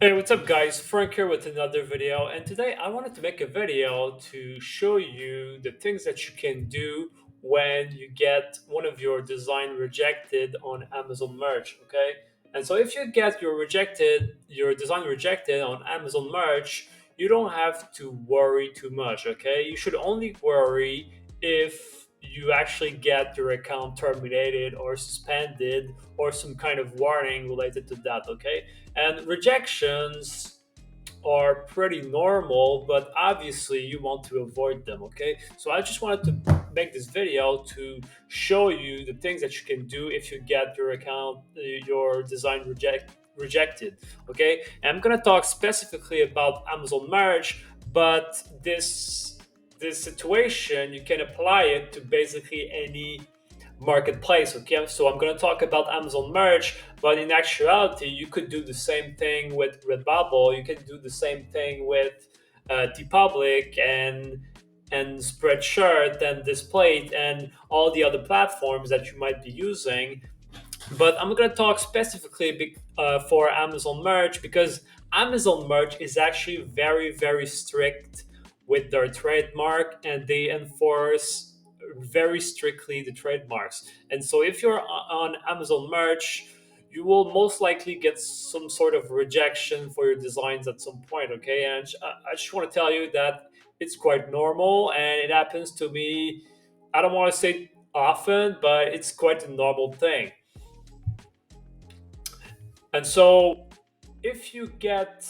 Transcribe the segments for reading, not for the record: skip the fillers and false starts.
Hey, what's up, guys? Frank here with another video, and today I wanted to make a video to show you the things that you can do when you get one of your design rejected on Amazon Merch. Okay, and so if you get your design rejected on Amazon Merch, you don't have to worry too much. Okay, you should only worry if you actually get your account terminated or suspended or some kind of warning related to that. Okay, and rejections are pretty normal, but obviously you want to avoid them, okay? So I just wanted to make this video to show you the things that you can do if you get your account, your design rejected, okay? And I'm gonna talk specifically about Amazon Merch, but this situation you can apply it to basically any marketplace. Okay, so I'm going to talk about Amazon Merch, but in actuality you could do the same thing with Redbubble. You can do the same thing with TeePublic and Spreadshirt and Displayed and all the other platforms that you might be using. But I'm going to talk specifically for Amazon Merch, because Amazon Merch is actually very strict with their trademark, and they enforce very strictly the trademarks. And so if you're on Amazon Merch, you will most likely get some sort of rejection for your designs at some point. Okay, and I just want to tell you that it's quite normal, and it happens to me. I don't want to say often, but it's quite a normal thing. And so, if you get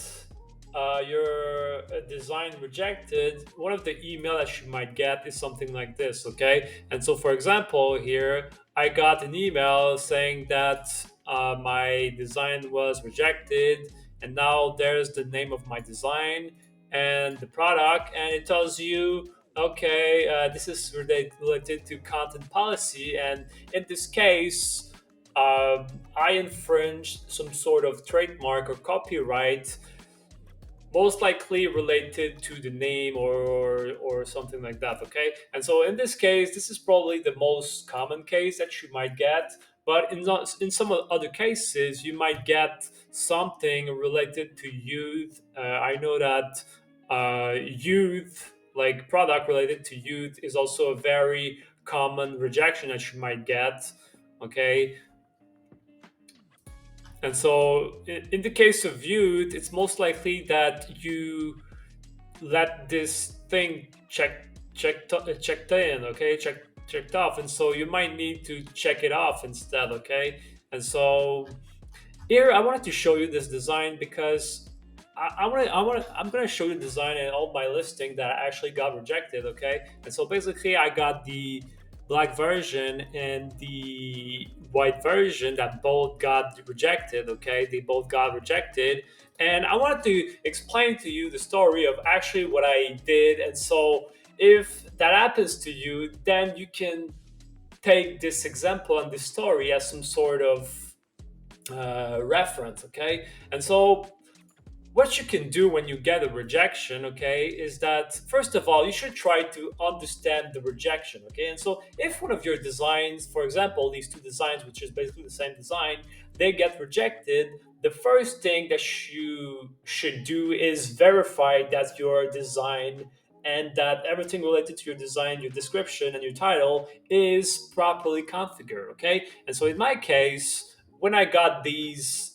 your design rejected, one of the email that you might get is something like this, okay? And so, for example, here I got an email saying that my design was rejected, and now there's the name of my design and the product, and it tells you, okay, this is related to content policy, and in this case, I infringed some sort of trademark or copyright, most likely related to the name or something like that. Okay, and so in this case, this is probably the most common case that you might get. But in some other cases, you might get something related to youth. I know that youth, like product related to youth, is also a very common rejection that you might get. Okay, and so, in the case of youth, it's most likely that you let this thing checked in, okay, checked off, and so you might need to check it off instead, okay. And so here I wanted to show you this design because I'm gonna show you the design and all my listing that actually got rejected. Okay, and so basically I got the black version and the white version that both got rejected. Okay, they both got rejected, and I wanted to explain to you the story of actually what I did. And so if that happens to you, then you can take this example and this story as some sort of reference. Okay, and so what you can do when you get a rejection, okay, is that first of all you should try to understand the rejection. Okay, and so if one of your designs, for example these two designs, which is basically the same design, they get rejected, the first thing that you should do is verify that your design and that everything related to your design, your description and your title is properly configured. Okay, and so in my case, when I got these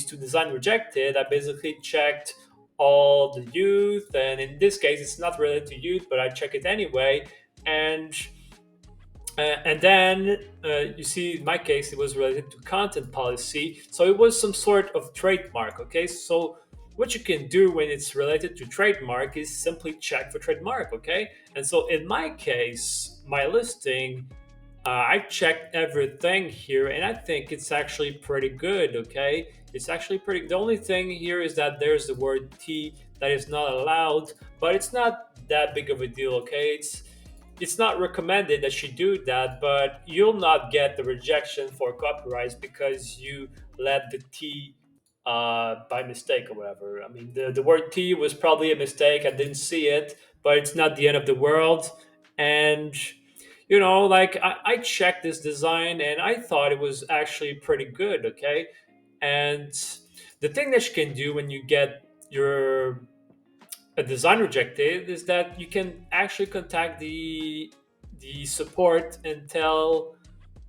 two design rejected, I basically checked all the youth, and in this case, it's not related to youth, but I check it anyway, and and then you see, in my case, it was related to content policy, so it was some sort of trademark. Okay, so what you can do when it's related to trademark is simply check for trademark. Okay, and so in my case, my listing, I checked everything here, and I think it's actually pretty good. Okay, it's actually pretty. The only thing here is that there's the word T that is not allowed, but it's not that big of a deal. Okay, it's not recommended that you do that, but you'll not get the rejection for copyrights because you let the T by mistake or whatever. I mean, the word T was probably a mistake. I didn't see it, but it's not the end of the world. And like I checked this design and I thought it was actually pretty good. Okay, and the thing that you can do when you get your a design rejected is that you can actually contact the support and tell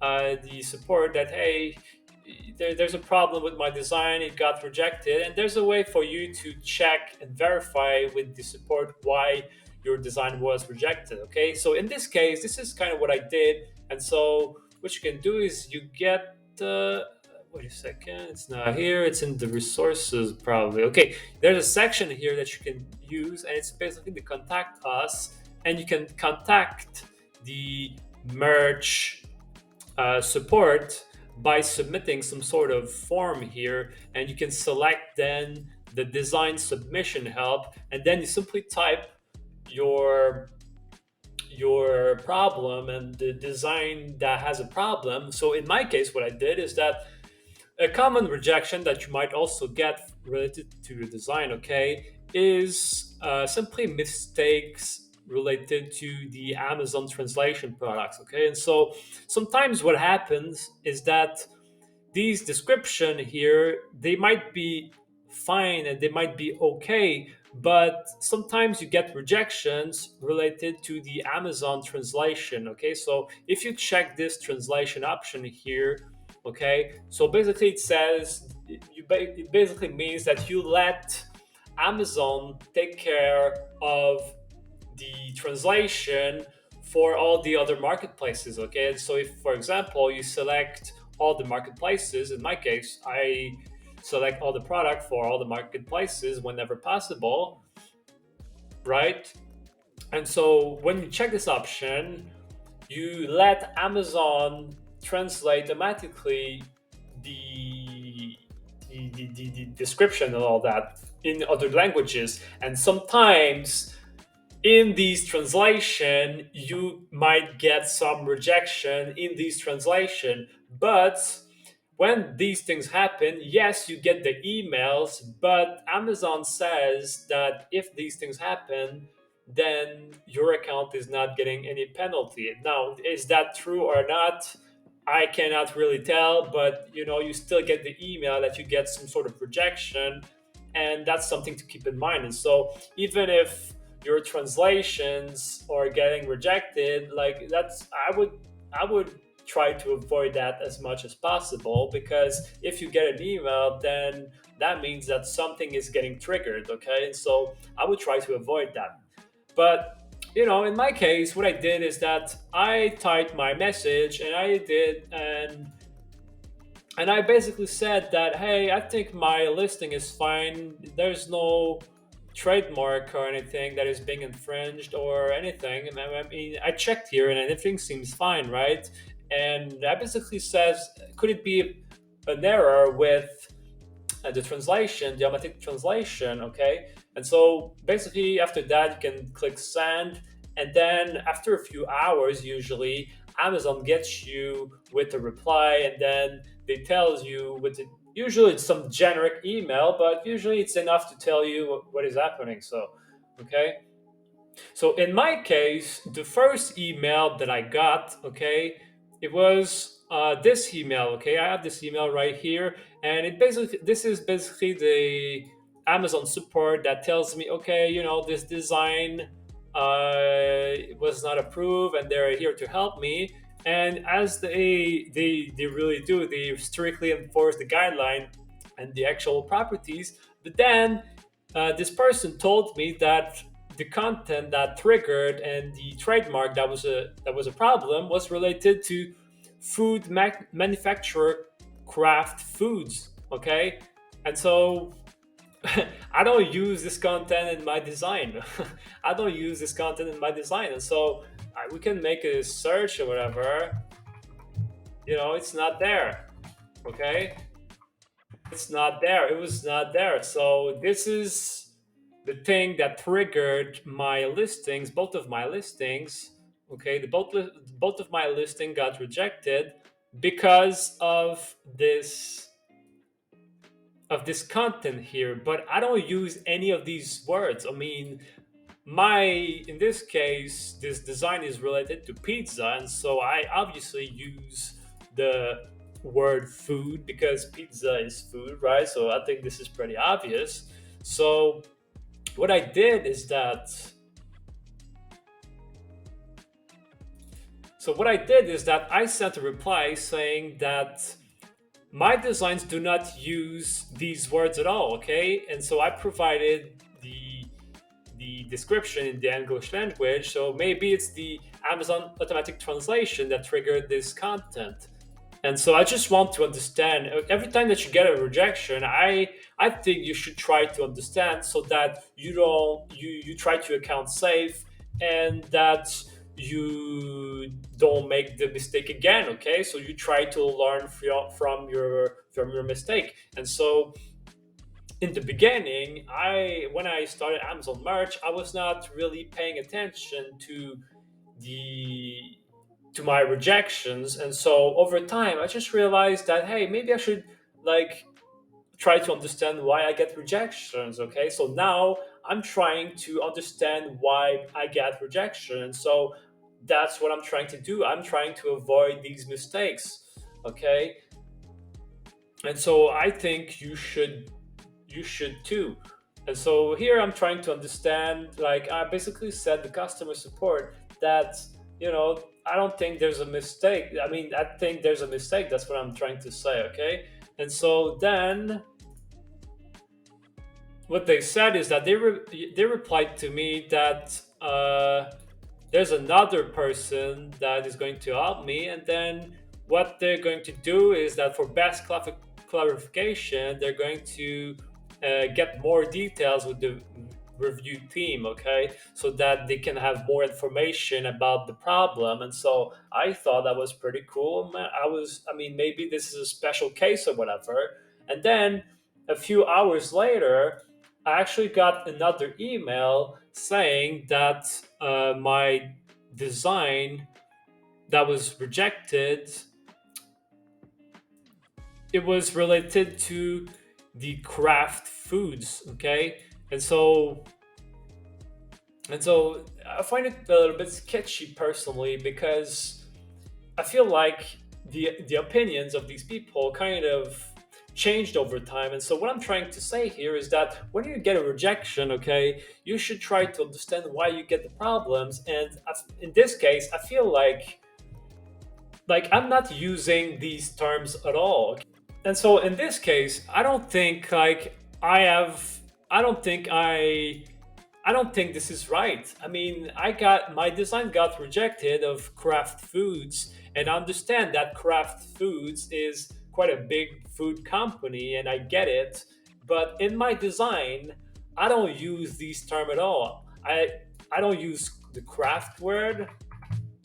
the support that, hey, there's a problem with my design, it got rejected, and there's a way for you to check and verify with the support why your design was rejected. Okay, so in this case, this is kind of what I did. And so what you can do is you get wait a second, it's not here, it's in the resources probably. Okay, there's a section here that you can use, and it's basically the contact us, and you can contact the merge support by submitting some sort of form here, and you can select then the design submission help, and then you simply type your your problem and the design that has a problem. So in my case, what I did is that a common rejection that you might also get related to your design, okay, is simply mistakes related to the Amazon translation products, okay? And so sometimes what happens is that these description here, they might be fine and they might be okay, but sometimes you get rejections related to the Amazon translation. Okay, so if you check this translation option here, okay, so basically it says it basically means that you let Amazon take care of the translation for all the other marketplaces. Okay, and so if, for example, you select all the marketplaces, in my case, I select all the product for all the marketplaces whenever possible, right? And so when you check this option, you let Amazon translate automatically the the description and all that in other languages. And sometimes in these translation you might get some rejection in these translation, but when these things happen, yes, you get the emails, but Amazon says that if these things happen, then your account is not getting any penalty. Now, is that true or not? I cannot really tell, but you still get the email that you get some sort of rejection, and that's something to keep in mind. And so, even if your translations are getting rejected, like that's I would try to avoid that as much as possible, because if you get an email, then that means that something is getting triggered. Okay, and so I would try to avoid that. But in my case, what I did is that I typed my message, and I basically said that, hey, I think my listing is fine. There's no trademark or anything that is being infringed or anything. And I mean, I checked here and everything seems fine, right? And that basically says, could it be an error with the translation, the automatic translation, okay? And so basically after that, you can click send, and then after a few hours, usually Amazon gets you with a reply, and then they tells you with it. Usually it's some generic email, but usually it's enough to tell you what is happening. So, okay. So in my case, the first email that I got, okay, it was this email. Okay, I have this email right here, and this is basically the Amazon support that tells me, okay, this design was not approved, and they're here to help me. And as they really do, they strictly enforce the guideline and the actual properties. But then this person told me that the content that triggered and the trademark that was a problem was related to food manufacturer craft foods. Okay, and so I don't use this content in my design. I don't use this content in my design, and so we can make a search or whatever. It's not there. Okay, it's not there. It was not there. So this is the thing that triggered my listings, both of my listings. Okay, both of my listing got rejected because of this content here. But I don't use any of these words. I mean, in this case, this design is related to pizza, and so I obviously use the word food because pizza is food, right? So I think this is pretty obvious. So what I did is that I sent a reply saying that my designs do not use these words at all, okay? And so I provided the description in the English language. So maybe it's the Amazon automatic translation that triggered this content. And so I just want to understand every time that you get a rejection, I think you should try to understand so that you try to account safe and that you don't make the mistake again, okay? So you try to learn from your mistake. And so in the beginning, I when I started Amazon merch, I was not really paying attention the to my rejections, and so over time I just realized that, hey, maybe I should like try to understand why I get rejections. Okay, so now I'm trying to understand why I get rejection, and so that's what I'm trying to do. I'm trying to avoid these mistakes. Okay, and so I think you should too. And so here I'm trying to understand, like I basically said the customer support that, I don't think there's a mistake. I mean, I think there's a mistake. That's what I'm trying to say, okay? And so then what they said is that they replied to me that there's another person that is going to help me, and then what they're going to do is that for best clarification, they're going to get more details with the review team, okay, so that they can have more information about the problem. And so I thought that was pretty cool. Man, I mean, maybe this is a special case or whatever. And then a few hours later, I actually got another email saying that my design that was rejected, it was related to the craft foods, okay? And so I find it a little bit sketchy personally because I feel like the opinions of these people kind of changed over time. And so what I'm trying to say here is that when you get a rejection, okay, you should try to understand why you get the problems. And in this case, I feel like I'm not using these terms at all. And so in this case, I don't think like I have I don't think I don't think this is right. I mean, my design got rejected of Kraft Foods, and I understand that Kraft Foods is quite a big food company, and I get it. But in my design, I don't use these term at all. I don't use the craft word.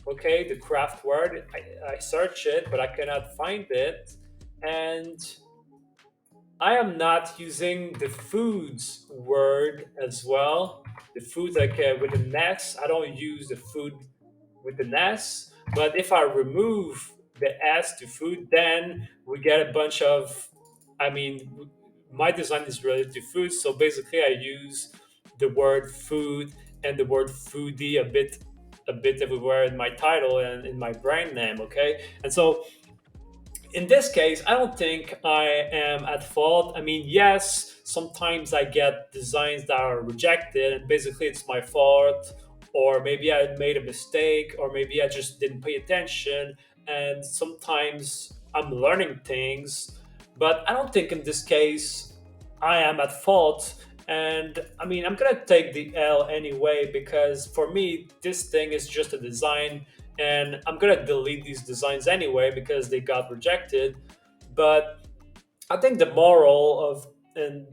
Okay, the craft word. I search it, but I cannot find it, and I am not using the foods word as well. The food like with an S. I don't use the food with an S. But if I remove the S to food, then we get a bunch of. I mean, my design is related to food, so basically I use the word food and the word foodie a bit everywhere in my title and in my brand name. Okay, and so in this case, I don't think I am at fault. I mean, yes, sometimes I get designs that are rejected, and basically it's my fault, or maybe I made a mistake, or maybe I just didn't pay attention. And sometimes I'm learning things, but I don't think in this case I am at fault. And I mean, I'm gonna take the L anyway because for me, this thing is just a design, and I'm gonna delete these designs anyway because they got rejected. But I think the moral of and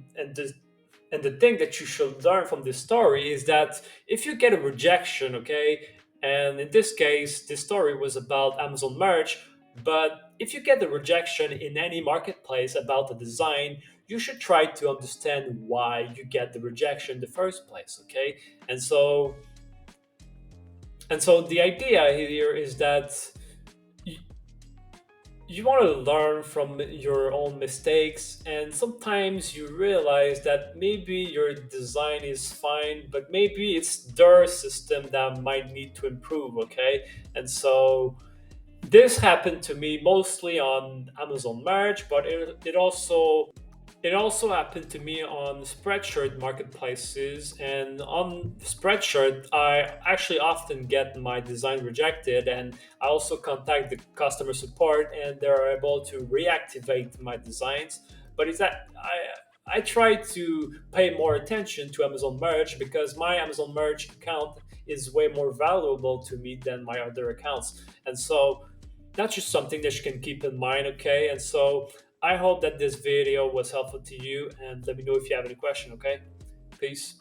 the thing that you should learn from this story is that if you get a rejection, okay, and in this case, this story was about Amazon merch, but if you get the rejection in any marketplace about the design, you should try to understand why you get the rejection in the first place, okay? And so the idea here is that you, you want to learn from your own mistakes, and sometimes you realize that maybe your design is fine, but maybe it's their system that might need to improve, okay? And so this happened to me mostly on Amazon Merch, but it also happened to me on Spreadshirt marketplaces. And on Spreadshirt, I actually often get my design rejected, and I also contact the customer support, and they're able to reactivate my designs. But is that I try to pay more attention to Amazon Merch because my Amazon Merch account is way more valuable to me than my other accounts, and so that's just something that you can keep in mind. Okay, and so I hope that this video was helpful to you, and let me know if you have any question. Okay, peace.